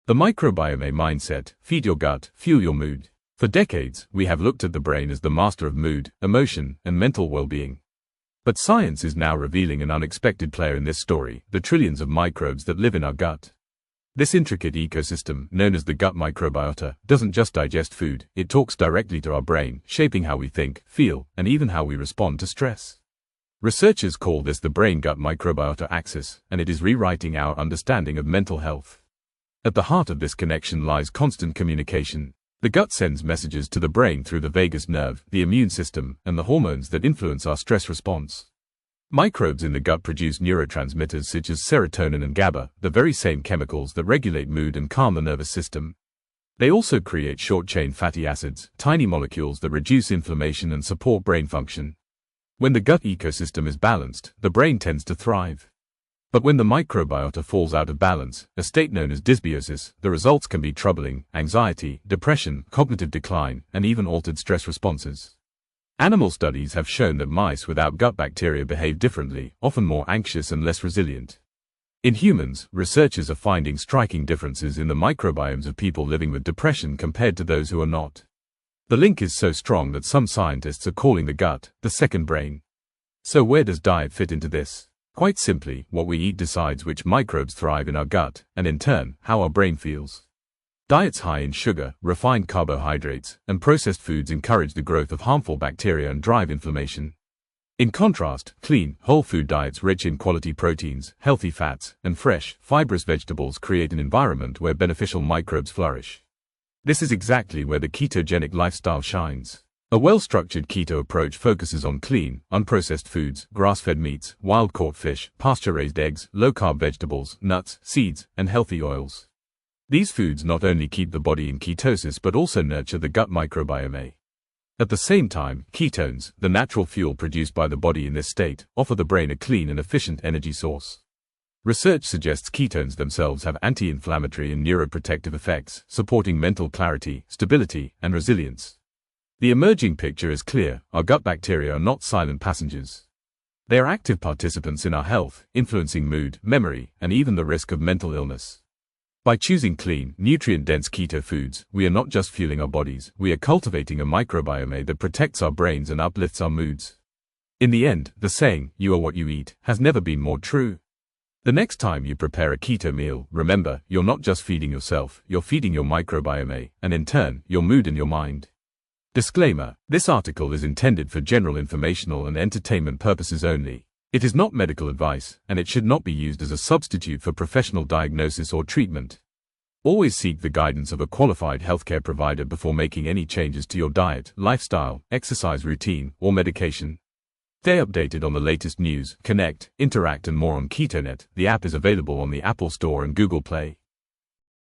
The Microbiome Mindset, feed your gut, fuel your mood. For decades, we have looked at the brain as the master of mood, emotion, and mental well-being. But science is now revealing an unexpected player in this story, the trillions of microbes that live in our gut. This intricate ecosystem, known as the gut microbiota, doesn't just digest food, it talks directly to our brain, shaping how we think, feel, and even how we respond to stress. Researchers call this the brain-gut microbiota axis, and it is rewriting our understanding of mental health. At the heart of this connection lies constant communication. The gut sends messages to the brain through the vagus nerve, the immune system, and the hormones that influence our stress response. Microbes in the gut produce neurotransmitters such as serotonin and GABA, the very same chemicals that regulate mood and calm the nervous system. They also create short-chain fatty acids, tiny molecules that reduce inflammation and support brain function. When the gut ecosystem is balanced, the brain tends to thrive. But when the microbiota falls out of balance, a state known as dysbiosis, the results can be troubling: anxiety, depression, cognitive decline, and even altered stress responses. Animal studies have shown that mice without gut bacteria behave differently, often more anxious and less resilient. In humans, researchers are finding striking differences in the microbiomes of people living with depression compared to those who are not. The link is so strong that some scientists are calling the gut the second brain. So where does diet fit into this? Quite simply, what we eat decides which microbes thrive in our gut, and in turn, how our brain feels. Diets high in sugar, refined carbohydrates, and processed foods encourage the growth of harmful bacteria and drive inflammation. In contrast, clean, whole food diets rich in quality proteins, healthy fats, and fresh, fibrous vegetables create an environment where beneficial microbes flourish. This is exactly where the ketogenic lifestyle shines. A well-structured keto approach focuses on clean, unprocessed foods, grass-fed meats, wild-caught fish, pasture-raised eggs, low-carb vegetables, nuts, seeds, and healthy oils. These foods not only keep the body in ketosis but also nurture the gut microbiome. At the same time, ketones, the natural fuel produced by the body in this state, offer the brain a clean and efficient energy source. Research suggests ketones themselves have anti-inflammatory and neuroprotective effects, supporting mental clarity, stability, and resilience. The emerging picture is clear: our gut bacteria are not silent passengers. They are active participants in our health, influencing mood, memory, and even the risk of mental illness. By choosing clean, nutrient-dense keto foods, we are not just fueling our bodies, we are cultivating a microbiome that protects our brains and uplifts our moods. In the end, the saying, "you are what you eat," has never been more true. The next time you prepare a keto meal, remember, you're not just feeding yourself, you're feeding your microbiome, and in turn, your mood and your mind. Disclaimer: this article is intended for general informational and entertainment purposes only. It is not medical advice, and it should not be used as a substitute for professional diagnosis or treatment. Always seek the guidance of a qualified healthcare provider before making any changes to your diet, lifestyle, exercise routine, or medication. Stay updated on the latest news, connect, interact, and more on Ketonet. The app is available on the Apple Store and Google Play.